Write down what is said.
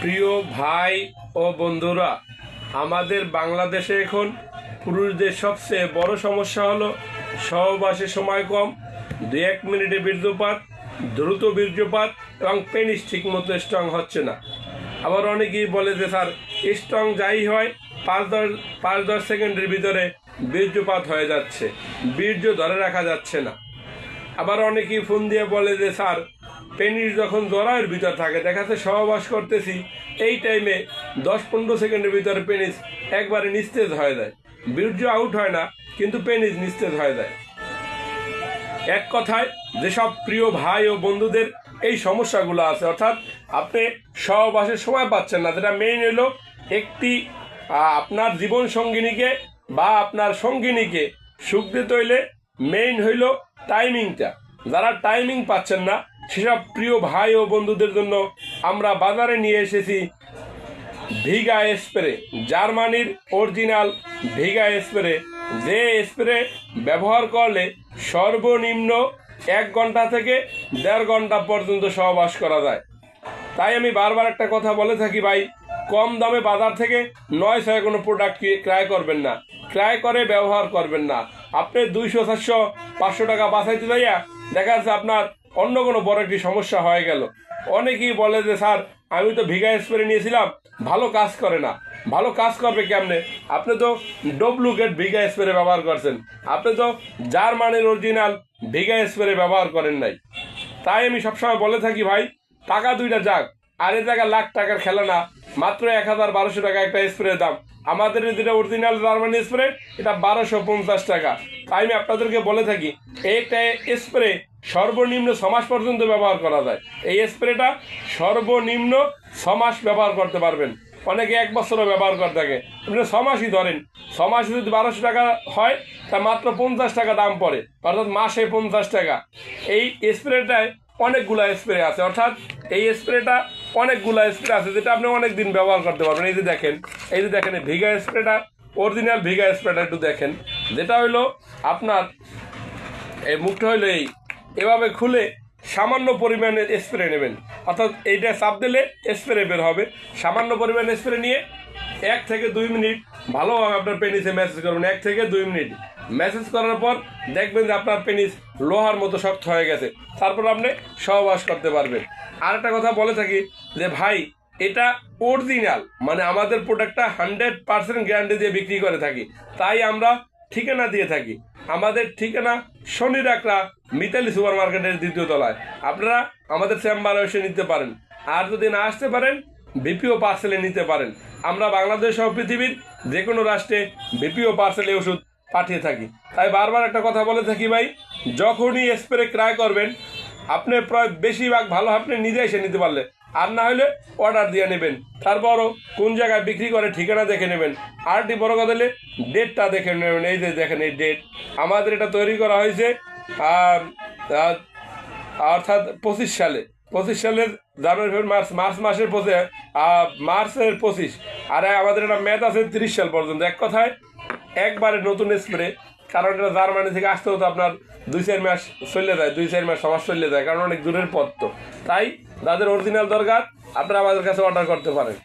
প্রিয় ভাই ও বন্ধুরা, আমাদের বাংলাদেশে এখন পুরুষদের সবচেয়ে বড় সমস্যা হলো সহবাসের সময় কম, 2-1 মিনিটে বীর্যপাত, দ্রুত বীর্যপাত এবং পেনিস ঠিকমতো স্ট্রং হচ্ছে না। আবার অনেকেই বলে যে স্যার স্ট্রং যাই হয় 5-10 সেকেন্ডের ভিতরে বীর্যপাত হয়ে যাচ্ছে, বীর্য ধরে রাখা যাচ্ছে না। আবার অনেকেই ফোন দিয়ে বলে যে স্যার পেনিস যখন জরায়ের ভিতর থাকে, দেখাচ্ছে সহবাস করতেছি, এই টাইমে 10-15 সেকেন্ডের ভিতরে পেনিস একবারে নিস্তেজ হয়ে যায়, বীর্য আউট হয় না কিন্তু পেনিস নিস্তেজ হয়ে যায়। এক কথায় যেসব প্রিয় ভাই ও বন্ধুদের এই সমস্যাগুলো আছে, অর্থাৎ আপনি সহবাসের সময় পাচ্ছেন না, যেটা মেইন হলো একটি আপনার জীবন সঙ্গিনীকে বা আপনার সঙ্গিনীকে সুখ দিতে হইলে মেইন হইল টাইমিংটা। যারা টাইমিং পাচ্ছেন না সেসব প্রিয় ভাই ও বন্ধুদের জন্য আমরা বাজারে নিয়ে এসেছি ভিগা স্প্রে, জার্মানির অরিজিনাল ভিগা স্প্রে। যে স্প্রে ব্যবহার করলে সর্বনিম্ন 1 ঘন্টা থেকে 1.5 ঘন্টা পর্যন্ত সহবাস করা যায়। তাই আমি বারবার একটা কথা বলে থাকি, ভাই কম দামে বাজার থেকে 900 কোনো প্রোডাক্ট ক্রয় করবেন না, ক্রয় করে ব্যবহার করবেন না। আপনি 200, 400, 500 টাকা বাঁচাইতে যাইয়া দেখা যাচ্ছে আপনার অন্য কোনো বড় একটি সমস্যা হয়ে গেল। অনেকেই বলে যে স্যার আমি তো ভিগা স্প্রে নিয়েছিলাম, ভালো কাজ করে না। ভালো কাজ করবে কেমনে? আপনি তো ডুপ্লিকেট ভিগা স্প্রে ব্যবহার করছেন, আপনি তো জার্মানির অরিজিনাল ভিগা স্প্রে ব্যবহার করেন নাই। তাই আমি সবসময় বলে থাকি, ভাই টাকা দুইটা যাক, আর এ জায়গায় লাখ টাকার খেলা না, মাত্র 1000-1200 টাকা একটা স্প্রের দাম। আমাদের যেটা অরিজিনাল জার্মানি স্প্রে, এটা 1250 টাকা। তাই আমি আপনাদেরকে বলে থাকি একটা স্প্রে সর্বনিম্ন 6 মাস পর্যন্ত ব্যবহার করা যায়। এই স্প্রেটা সর্বনিম্ন 6 মাস ব্যবহার করতে পারবেন, অনেকে 1 বছরও ব্যবহার করে থাকে। আপনি 6 মাসই ধরেন, 6 মাসে যদি 1200 টাকা হয় তা মাত্র 50 টাকা দাম পড়ে, অর্থাৎ মাসে 50 টাকা। এই স্প্রেটায় অনেকগুলা স্প্রে আছে, অর্থাৎ এই স্প্রেটা অনেকগুলা স্প্রে আছে যেটা আপনি অনেক দিন ব্যবহার করতে পারবেন। এই যে দেখেন এই ভিগা স্প্রেটা, অরিজিনাল ভিগা স্প্রেটা একটু দেখেন, যেটা হইলো আপনার এই মুখটা হইলো এভাবে খুলে সামান্য পরিমাণের স্প্রে নেবেন, অর্থাৎ এইটা চাপ দিলে স্প্রে বের হবে। সামান্য পরিমাণে স্প্রে নিয়ে 1 থেকে 2 মিনিট ভালোভাবে আপনার পেনিসে ম্যাসেজ করবেন। 1 থেকে 2 মিনিট ম্যাসেজ করার পর দেখবেন যে আপনার পেনিস লোহার মতো শক্ত হয়ে গেছে, তারপর আপনি সহবাস করতে পারবেন। আর একটা কথা বলে থাকি যে ভাই এটা অরিজিনাল, মানে আমাদের প্রোডাক্টটা 100% গ্যারান্টি দিয়ে বিক্রি করে থাকি। তাই আমরা ঠিকানা দিয়ে থাকি, আমাদের ঠিকানা শনি রাকড়া মিতালি সুপার মার্কেটের 2য় তলায়। আপনারা আমাদের চেম্বারে এসে নিতে পারেন, আর যদি না আসতে পারেন বিপিও পার্সেলে নিতে পারেন। আমরা বাংলাদেশ সহ পৃথিবীর যে কোনো রাষ্ট্রে বিপিও পার্সেলে ওষুধ পাঠিয়ে থাকি। তাই বারবার একটা কথা বলে থাকি, ভাই যখনই স্প্রে ক্রয় করবেন আপনি প্রায় বেশিরভাগ ভালো আপনি নিজে এসে নিতে পারলে, আর না হলে অর্ডার দিয়ে নেবেন। তারপরও কোন জায়গায় বিক্রি করে ঠিকানা দেখে নেবেন। আরটি বড় কথা হলে ডেটটা দেখে নেবেন। এই যে দেখেন এই ডেট, আমাদের এটা তৈরি করা হয়েছে অর্থাৎ 25 সালের জানুয়ারি, ফেব্রুয়ারি, মার্চ মাসের মার্চের 25, আর আমাদের এটা মেয়াদ আছে 30 সাল পর্যন্ত। এক কথায় একবারে নতুন স্প্রে, কারণ এটা জার্মানি থেকে আসতে হতো আপনার 2-4 মাস চলে যায়, 2-4 মাস 6 মাস চলে যায়, কারণ অনেক দূরের পথ। তো তাই যাদের অরিজিনাল দরকার আপনারা আমাদের কাছে অর্ডার করতে পারেন।